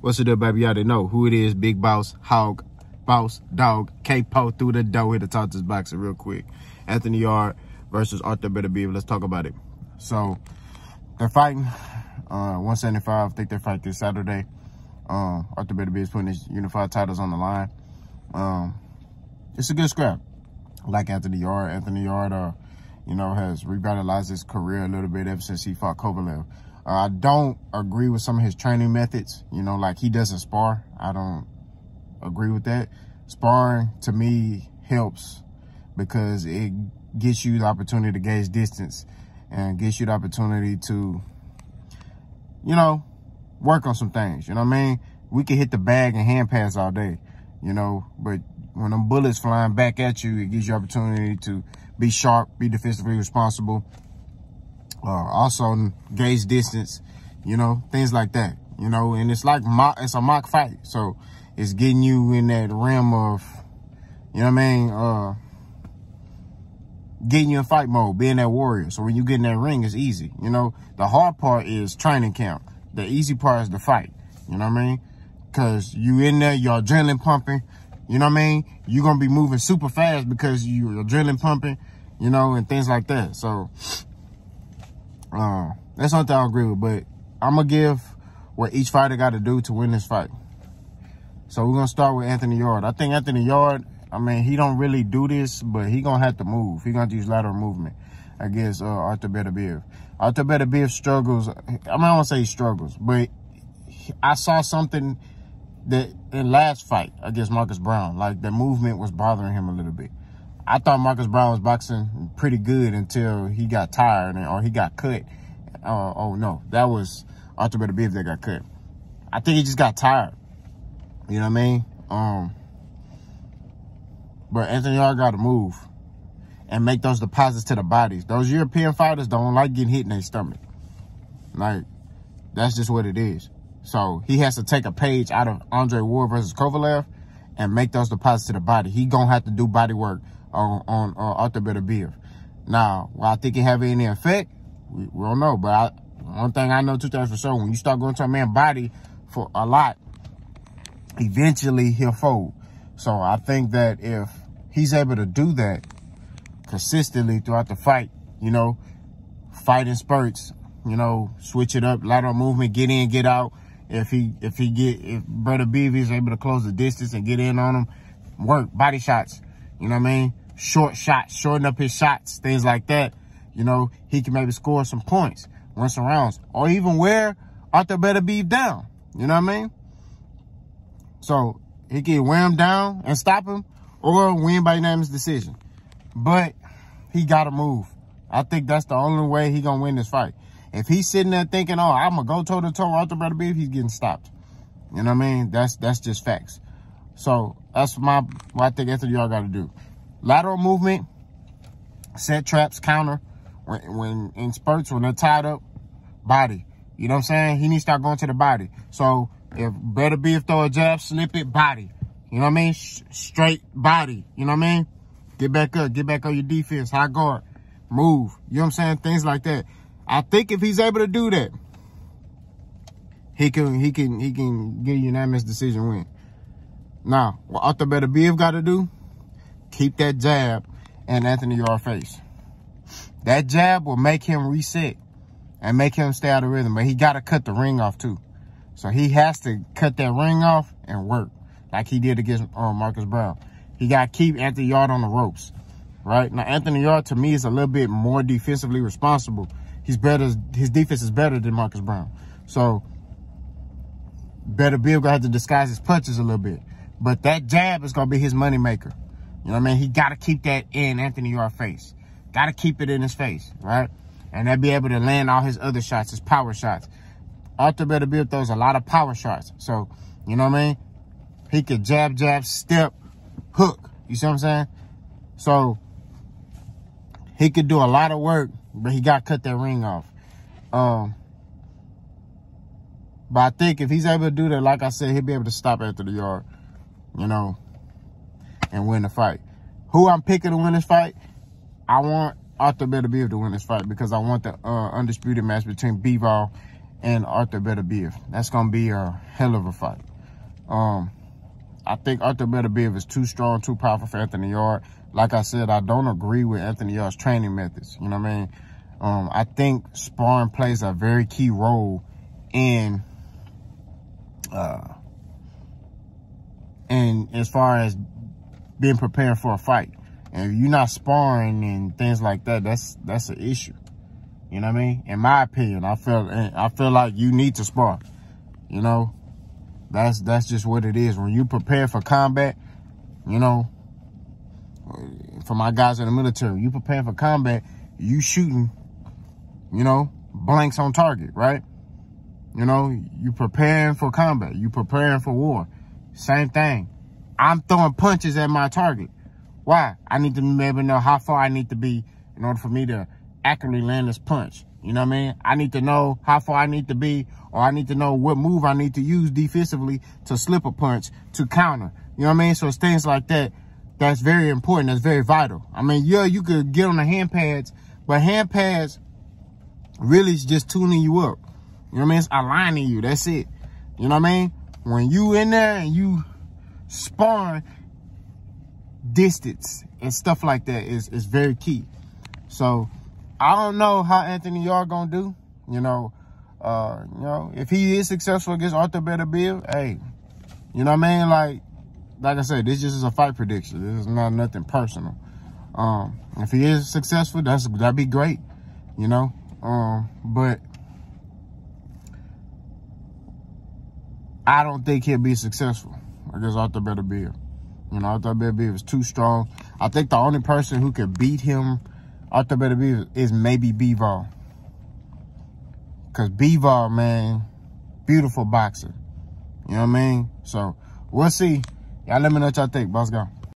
What's it up, baby? Y'all know who it is. Big Boss, Hog, Boss, Dog, K-Po through the door here to talk this boxing real quick. Anthony Yarde versus Artur Beterbiev. Let's talk about it. So, they're fighting 175. I think they fight this Saturday. Artur Beterbiev is putting his unified titles on the line. It's a good scrap. Like Anthony Yarde. Anthony Yarde, has revitalized his career a little bit ever since he fought Kovalev. I don't agree with some of his training methods. Like he doesn't spar. I don't agree with that. Sparring, to me, helps because it gets you the opportunity to gauge distance and gets you the opportunity to, work on some things. You know what I mean? We can hit the bag and hand pass all day, but when them bullets flying back at you, it gives you opportunity to be sharp, be defensively responsible. Also gauge distance, things like that, and it's like it's a mock fight. So it's getting you in that realm of, getting you in fight mode, being that warrior. So when you get in that ring, it's easy. The hard part is training camp. The easy part is the fight. You know what I mean? Because you in there, your adrenaline pumping. You know what I mean? You're going to be moving super fast because you're adrenaline pumping, and things like that. So that's something I agree with, but I'm going to give what each fighter got to do to win this fight. So we're going to start with Anthony Yarde. I think Anthony Yarde, he don't really do this, but he going to have to move. He going to use lateral movement against Artur Beterbiev. Artur Beterbiev struggles. I don't want to say he struggles, but I saw something that in last fight against Marcus Brown, like the movement was bothering him a little bit. I thought Marcus Brown was boxing pretty good until he got tired or he got cut. Oh, no. That was Artur Beterbiev that got cut. I think he just got tired. You know what I mean? But Anthony Yarde got to move and make those deposits to the bodies. Those European fighters don't like getting hit in their stomach. Like, that's just what it is. So he has to take a page out of Andre Ward versus Kovalev and make those deposits to the body. He going to have to do body work on Artur Beterbiev. Now, will I think it have any effect? We don't know. But one thing I know 2 things for sure, when you start going to a man's body for a lot, eventually he'll fold. So I think that if he's able to do that consistently throughout the fight, fight in spurts, switch it up, lateral movement, get in, get out. If Beterbiev is able to close the distance and get in on him, work, body shots, short shots, shorten up his shots, things like that, he can maybe score some points, win some rounds, or even wear Artur Beterbiev down, you know what I mean? So he can wear him down and stop him or win by unanimous decision. But he got to move. I think that's the only way he going to win this fight. If he's sitting there thinking, oh, I'm going to go toe-to-toe with Artur Beterbiev, he's getting stopped. You know what I mean? That's just facts. So that's what I think Anthony Yarde got to do. Lateral movement, set traps, counter. When in spurts, when they're tied up, body. You know what I'm saying? He needs to start going to the body. So if Beterbiev throw a jab, slip it, body. You know what I mean? Straight body. You know what I mean? Get back up. Get back on your defense. High guard. Move. You know what I'm saying? Things like that. I think if he's able to do that, he can get a unanimous decision win. Now, what Artur Beterbiev got to do, keep that jab in Anthony Yarde's face. That jab will make him reset and make him stay out of rhythm. But he got to cut the ring off too. So he has to cut that ring off and work like he did against Marcus Brown. He got to keep Anthony Yarde on the ropes, right? Now, Anthony Yarde, to me, is a little bit more defensively responsible. He's better. His defense is better than Marcus Brown. So Beterbiev gonna have to disguise his punches a little bit. But that jab is gonna be his money maker. You know what I mean? He gotta keep that in Anthony Yarde's face. Gotta keep it in his face, right? And they'll be able to land all his other shots, his power shots. Artur Beterbiev throws a lot of power shots. So, you know what I mean? He could jab, step, hook. You see what I'm saying? So he could do a lot of work, but he got to cut that ring off. But I think if he's able to do that, like I said, he'll be able to stop Anthony Yarde, and win the fight. Who I'm picking to win this fight? I want Artur Beterbiev to win this fight because I want the undisputed match between Bivol and Artur Beterbiev. That's going to be a hell of a fight. I think Artur Beterbiev is too strong, too powerful for Anthony Yarde. Like I said, I don't agree with Anthony Yarde's training methods. You know what I mean? I think sparring plays a very key role in as far as being prepared for a fight. And if you're not sparring and things like that, that's an issue. You know what I mean? In my opinion, I feel like you need to spar. You know, that's just what it is. When you prepare for combat, you know, for my guys in the military, you prepare for combat, you shooting, you know, blanks on target, right? You know, you preparing for combat, you preparing for war. Same thing. I'm throwing punches at my target. Why? I need to be able to know how far I need to be in order for me to accurately land this punch. You know what I mean? I need to know how far I need to be, or I need to know what move I need to use defensively to slip a punch, to counter. You know what I mean? So it's things like that that's very important, that's very vital. I mean, yeah, you could get on the hand pads, but hand pads really is just tuning you up. You know what I mean? It's aligning you. That's it. You know what I mean? When you in there and you sparring, distance and stuff like that is very key. So I don't know how Anthony Yarde gonna do. You know, if he is successful against Artur Beterbiev, hey, you know what I mean? Like I said, this just is a fight prediction. This is not nothing personal. If he is successful, that'd be great. You know, but I don't think he'll be successful against Artur Beterbiev. You know, Artur Beterbiev is too strong. I think the only person who could beat him, Artur Beterbiev, is maybe Bivol. Because Bivol, man, beautiful boxer. You know what I mean? So, we'll see. Y'all let me know what y'all think. Boss, go.